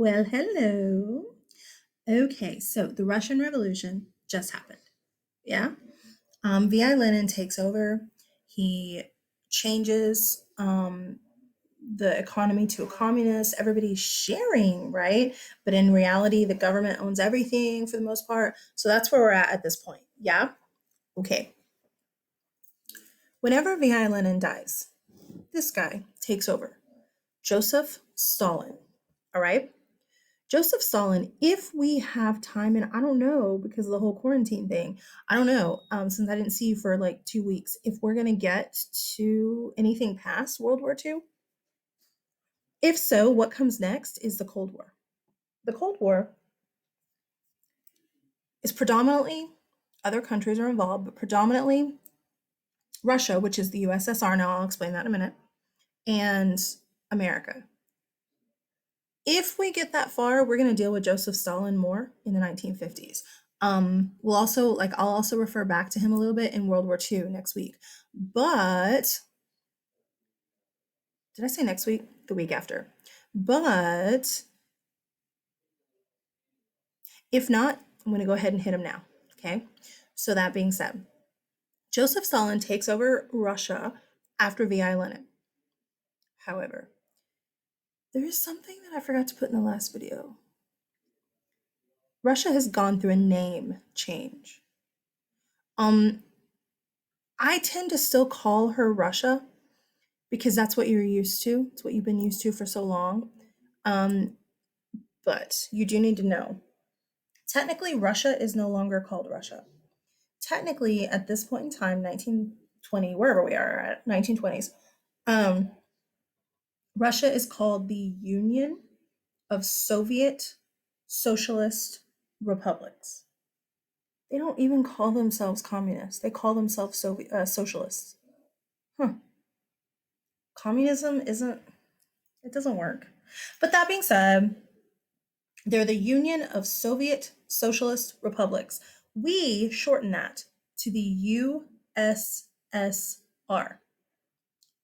Well, hello. Okay, so the Russian Revolution just happened. Yeah. V.I. Lenin takes over. He changes the economy to a communist. Everybody's sharing, right? But in reality, the government owns everything for the most part. So that's where we're at this point. Yeah. Okay. Whenever V.I. Lenin dies, this guy takes over. Joseph Stalin. All right. Joseph Stalin, if we have time, and I don't know because of the whole quarantine thing, I don't know, since I didn't see you for like 2 weeks, if we're going to get to anything past World War II. If so, what comes next is the Cold War. The Cold War is predominantly, other countries are involved, but predominantly Russia, which is the USSR, now I'll explain that in a minute, and America. If we get that far, we're going to deal with Joseph Stalin more in the 1950s. We'll also I'll also refer back to him a little bit in World War II next week. But did I say next week? The week after. But if not, I'm going to go ahead and hit him now. Okay. So that being said, Joseph Stalin takes over Russia after V.I. Lenin. However, there is something that I forgot to put in the last video. Russia has gone through a name change. Um, I tend to still call her Russia because that's what you're used to. It's what you've been used to for so long. Um, but you do need to know technically, Russia is no longer called Russia. Technically, at this point in time, 1920, wherever we are at, 1920s, um, Russia is called the Union of Soviet Socialist Republics. They don't even call themselves communists, they call themselves socialists. Huh. Communism isn't, it doesn't work. But that being said, they're the Union of Soviet Socialist Republics. We shorten that to the USSR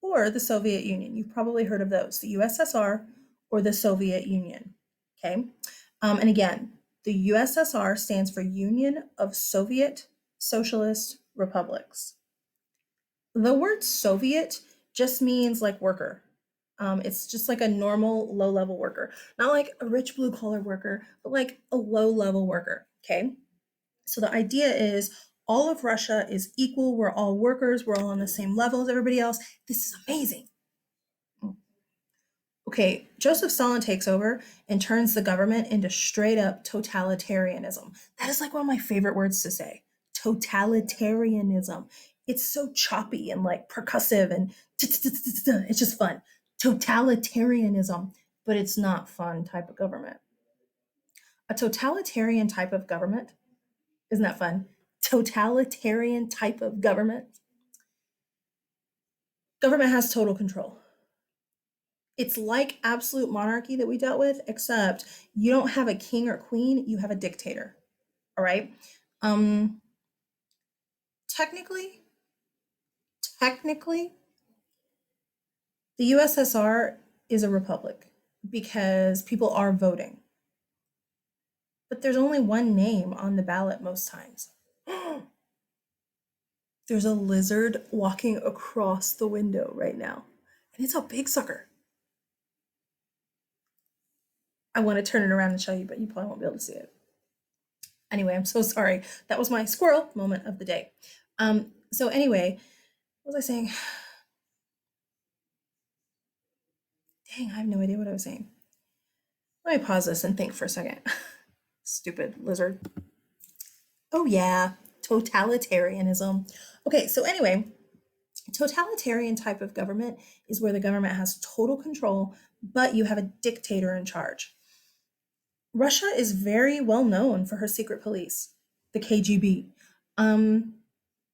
or the Soviet Union. You've probably heard of those, the USSR or the Soviet Union. Okay. And again, the USSR stands for Union of Soviet Socialist Republics. The word Soviet just means like worker. It's just like a normal low level worker, not like a rich blue collar worker, but like a low level worker. Okay. So the idea is all of Russia is equal. We're all workers. We're all on the same level as everybody else. This is amazing. Okay, Joseph Stalin takes over and turns the government into straight up totalitarianism. That is like one of my favorite words to say. Totalitarianism. It's so choppy and like percussive and it's just fun. Totalitarianism, but it's not fun type of government. A totalitarian type of government, isn't that fun? Totalitarian type of government. Government has total control. It's like absolute monarchy that we dealt with, except you don't have a king or queen, you have a dictator. All right. Um, technically, technically, the USSR is a republic because people are voting, but there's only one name on the ballot most times. There's a lizard walking across the window right now, and it's a big sucker. I want to turn it around and show you, but you probably won't be able to see it. Anyway, I'm so sorry. That was my squirrel moment of the day. So anyway, what was I saying? Dang, I have no idea what I was saying. Let me pause this and think for a second. Stupid lizard. Oh yeah, totalitarianism. Okay, so anyway, totalitarian type of government is where the government has total control, but you have a dictator in charge. Russia is very well known for her secret police, the KGB. Um,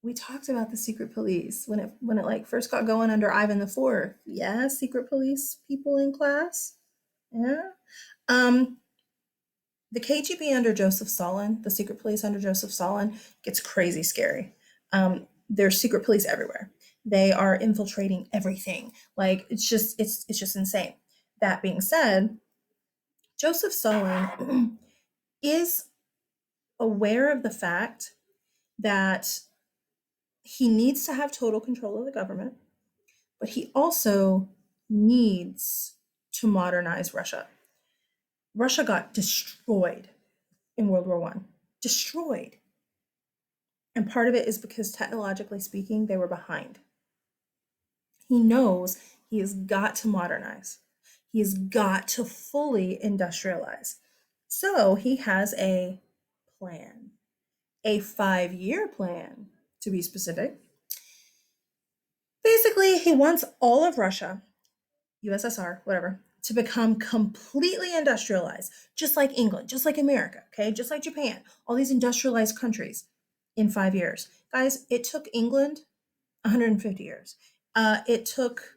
we talked about the secret police when it like first got going under Ivan the Fourth. Yeah, secret police people in class. Yeah. Um, the KGB under Joseph Stalin, the secret police under Joseph Stalin, gets crazy scary. There's secret police everywhere. They are infiltrating everything. Like it's just insane. That being said, Joseph Stalin is aware of the fact that he needs to have total control of the government, but he also needs to modernize Russia. Russia got destroyed in World War One, destroyed. And part of it is because technologically speaking, they were behind. He knows he has got to modernize. He has got to fully industrialize. So he has a plan, a 5-year plan to be specific. Basically, he wants all of Russia, USSR, whatever, to become completely industrialized, just like England, just like America, okay, just like Japan, all these industrialized countries in 5 years. Guys, it took England 150 years. It took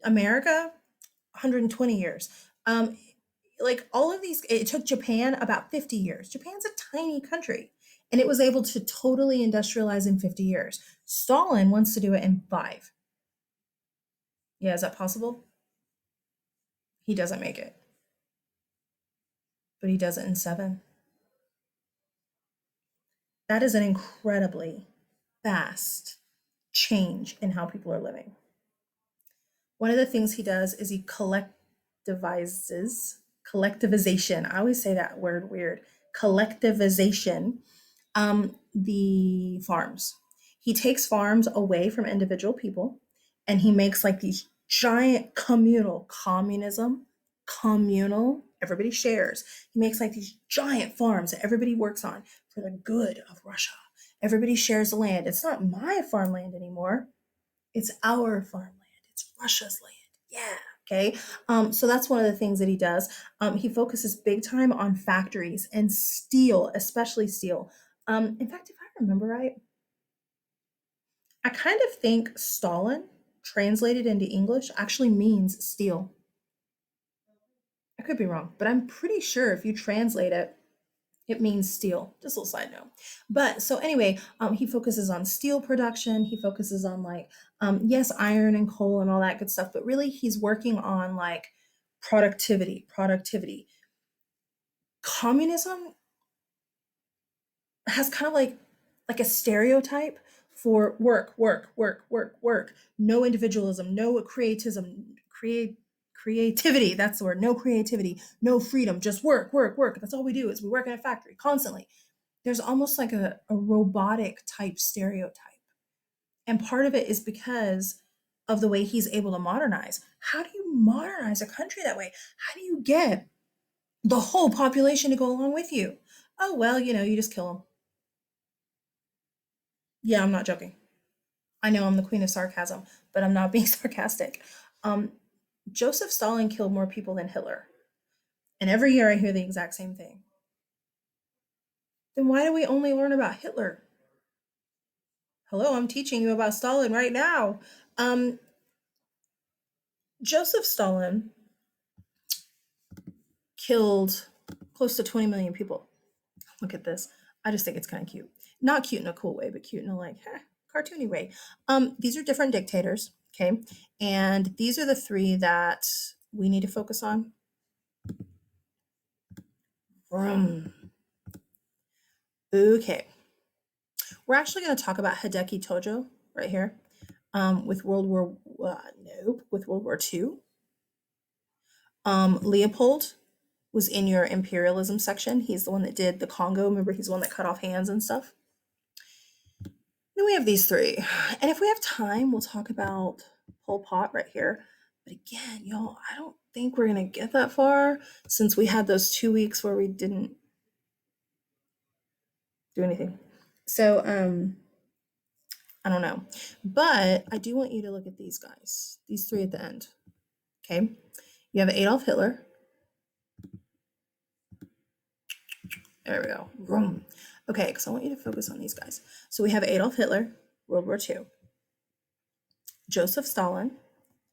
America 120 years. Like all of these, it took Japan about 50 years. Japan's a tiny country and it was able to totally industrialize in 50 years. Stalin wants to do it in 5. Yeah, is that possible? He doesn't make it, but he does it in 7. That is an incredibly fast change in how people are living. One of the things he does is he collectivization. I always say that word weird. Collectivization the farms. He takes farms away from individual people and he makes like these giant communal communism, communal, everybody shares. He makes like these giant farms that everybody works on for the good of Russia. Everybody shares the land. It's not my farmland anymore. It's our farmland. It's Russia's land. Yeah. Okay. So that's one of the things that he does. He focuses big time on factories and steel, especially steel. In fact, if I remember right, I kind of think Stalin, translated into English, actually means steel. I could be wrong, but I'm pretty sure if you translate it, it means steel. Just a little side note. But so anyway, he focuses on steel production. He focuses on like, yes, iron and coal and all that good stuff. But really, he's working on like productivity, productivity. Communism has kind of like a stereotype for work, work, work, work, work. No individualism, no creativity. That's the word. No creativity, no freedom. Just work, work, work. That's all we do is we work in a factory constantly. There's almost like a robotic type stereotype. And part of it is because of the way he's able to modernize. How do you modernize a country that way? How do you get the whole population to go along with you? Oh, well, you just kill them. Yeah, I'm not joking. I know I'm the queen of sarcasm, but I'm not being sarcastic. Um, Joseph Stalin killed more people than Hitler. And every year I hear the exact same thing. Then why do we only learn about Hitler? Hello, I'm teaching you about Stalin right now. Um, Joseph Stalin killed close to 20 million people. Look at this. I just think it's kind of cute. Not cute in a cool way, but cute in a like, cartoony way. These are different dictators, okay? And these are the 3 that we need to focus on. Okay. We're actually going to talk about Hideki Tojo right here with with World War II. Leopold was in your imperialism section. He's the one that did the Congo. Remember, he's the one that cut off hands and stuff. Then we have these 3. And if we have time, we'll talk about Pol Pot right here. But again, y'all, I don't think we're going to get that far since we had those 2 weeks where we didn't do anything. So, I don't know. But I do want you to look at these guys, these 3 at the end. Okay. You have Adolf Hitler. There we go. Vroom. Okay, because I want you to focus on these guys. So we have Adolf Hitler, World War II. Joseph Stalin,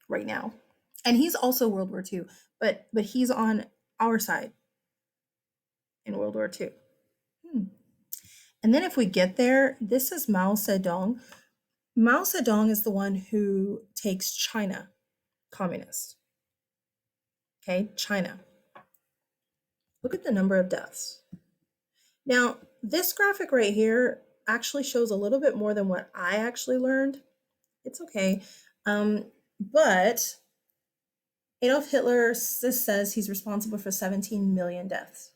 right now. And he's also World War II, but he's on our side in World War II. And then if we get there, this is Mao Zedong. Mao Zedong is the one who takes China communist. Okay, China. Look at the number of deaths. Now, this graphic right here actually shows a little bit more than what I actually learned. It's okay. But Adolf Hitler says he's responsible for 17 million deaths.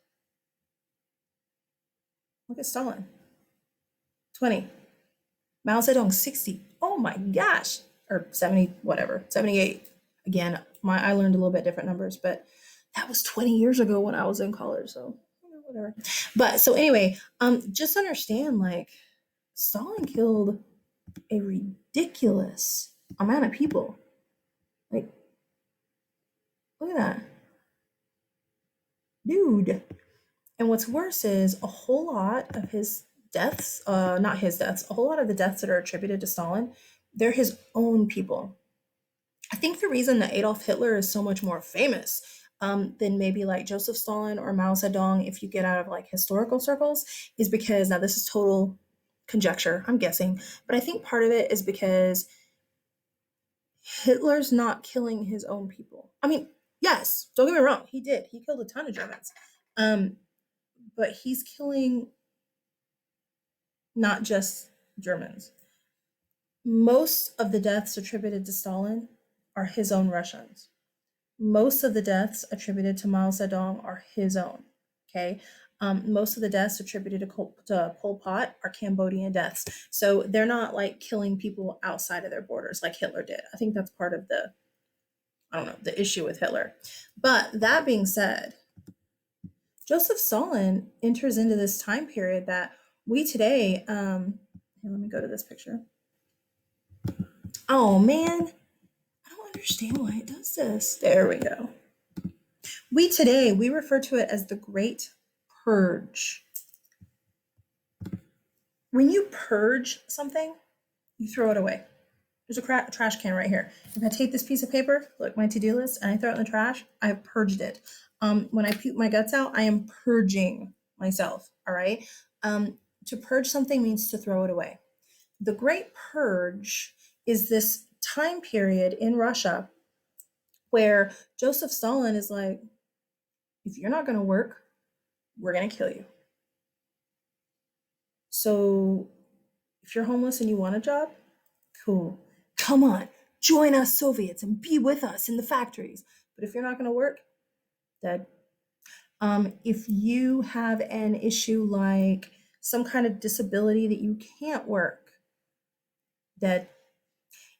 Look at Stalin, 20. Mao Zedong, 60. Oh my gosh. Or 70, whatever, 78. Again, I learned a little bit different numbers, but that was 20 years ago when I was in college, so whatever. But so anyway, just understand like Stalin killed a ridiculous amount of people. Like, look at that. Dude. And what's worse is a whole lot of his deaths, not his deaths, a whole lot of the deaths that are attributed to Stalin, they're his own people. I think the reason that Adolf Hitler is so much more famous than maybe like Joseph Stalin or Mao Zedong, if you get out of like historical circles, is because now this is total conjecture, I'm guessing, but I think part of it is because Hitler's not killing his own people. I mean, yes, don't get me wrong, he did. He killed a ton of Germans. Um, but he's killing not just Germans. Most of the deaths attributed to Stalin are his own Russians. Most of the deaths attributed to Mao Zedong are his own. Okay. Most of the deaths attributed to Pol Pot are Cambodian deaths. So they're not like killing people outside of their borders like Hitler did. I think that's part of the, I don't know, the issue with Hitler. But that being said, Joseph Stalin enters into this time period that we today, here, let me go to this picture. Oh man, I don't understand why it does this. There we go. We refer to it as the Great Purge. When you purge something, you throw it away. There's a trash can right here. If I take this piece of paper, look, my to-do list, and I throw it in the trash, I have purged it. When I puke my guts out, I am purging myself, all right? To purge something means to throw it away. The Great Purge is this time period in Russia where Joseph Stalin is like, if you're not going to work, we're going to kill you. So if you're homeless and you want a job, cool. Come on, join us Soviets and be with us in the factories. But if you're not going to work, dead. If you have an issue like some kind of disability that you can't work, dead.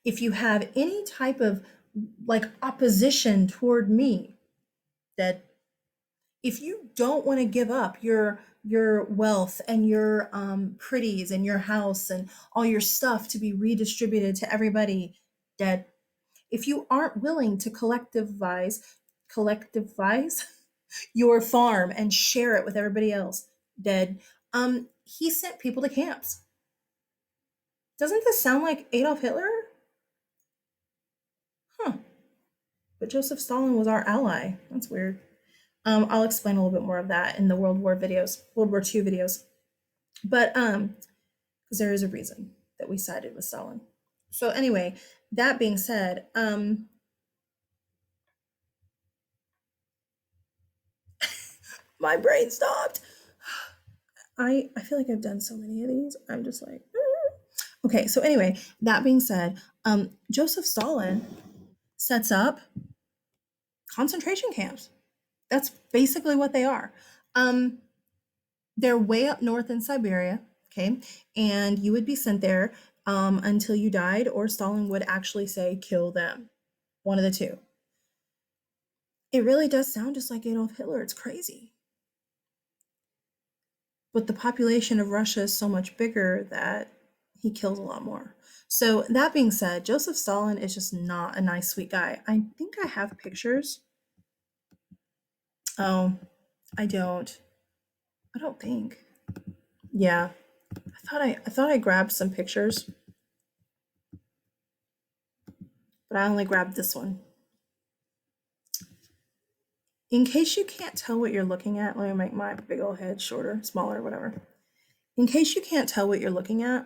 If you have any type of like opposition toward me, dead. If you don't want to give up your wealth and your pretties and your house and all your stuff to be redistributed to everybody, dead. If you aren't willing to collectivize your farm and share it with everybody else, dead. He sent people to camps. Doesn't this sound like Adolf Hitler? Huh. But Joseph Stalin was our ally. That's weird. I'll explain a little bit more of that in the World War II videos. But because there is a reason that we sided with Stalin. So anyway, that being said, my brain stopped. I feel like I've done so many of these. I'm just like, okay. So anyway, that being said, Joseph Stalin sets up concentration camps. That's basically what they are. They're way up north in Siberia, okay, and you would be sent there until you died, or Stalin would actually say, kill them. One of the two. It really does sound just like Adolf Hitler. It's crazy. But the population of Russia is so much bigger that he kills a lot more. So, that being said, Joseph Stalin is just not a nice, sweet guy. I think I have pictures. Oh, I don't. I don't think. Yeah. I thought I grabbed some pictures, but I only grabbed this one. In case you can't tell what you're looking at, let me make my big old head shorter, smaller, whatever. In case you can't tell what you're looking at,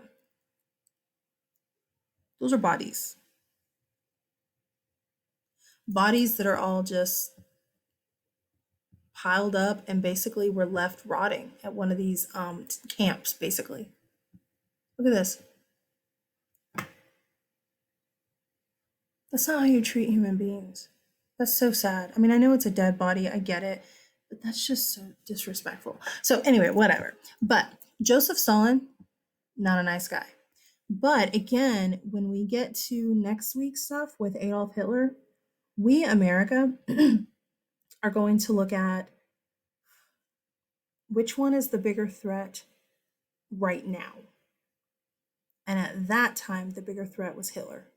those are bodies. Bodies that are all just piled up and basically were left rotting at one of these camps, basically. Look at this. That's not how you treat human beings. That's so sad. I mean, I know it's a dead body, I get it, but that's just so disrespectful. So, anyway, whatever. But Joseph Stalin, not a nice guy. But again, when we get to next week's stuff with Adolf Hitler, we, America, are going to look at which one is the bigger threat right now. And at that time, the bigger threat was Hitler.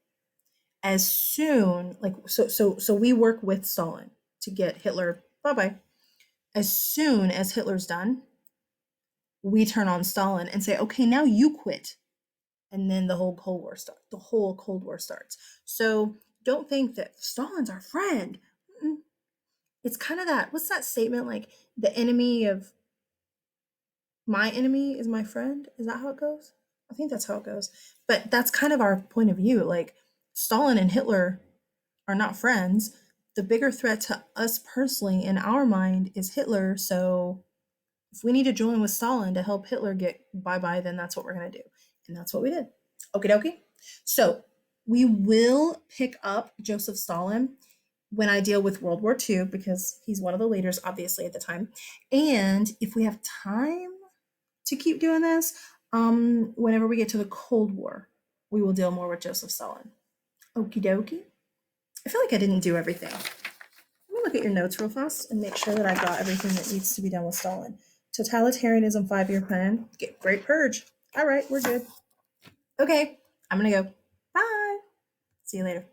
As soon, like, so we work with Stalin to get Hitler, bye bye. As soon as Hitler's done, we turn on Stalin and say, okay, now you quit. And then the whole Cold War starts. The whole Cold War starts. So don't think that Stalin's our friend. It's kind of that, what's that statement, like, the enemy of my enemy is my friend? Is that how it goes? I think that's how it goes. But that's kind of our point of view. Like, Stalin and Hitler are not friends. The bigger threat to us personally in our mind is Hitler. So if we need to join with Stalin to help Hitler get bye bye, then that's what we're going to do. And that's what we did. Okie dokie. So we will pick up Joseph Stalin when I deal with World War II, because he's one of the leaders, obviously, at the time. And if we have time to keep doing this, whenever we get to the Cold War, we will deal more with Joseph Stalin. Okie dokie. I feel like I didn't do everything. Let me look at your notes real fast and make sure that I got everything that needs to be done with Stalin. Totalitarianism 5-year plan. Get great purge. All right, we're good. Okay, I'm gonna go. Bye. See you later.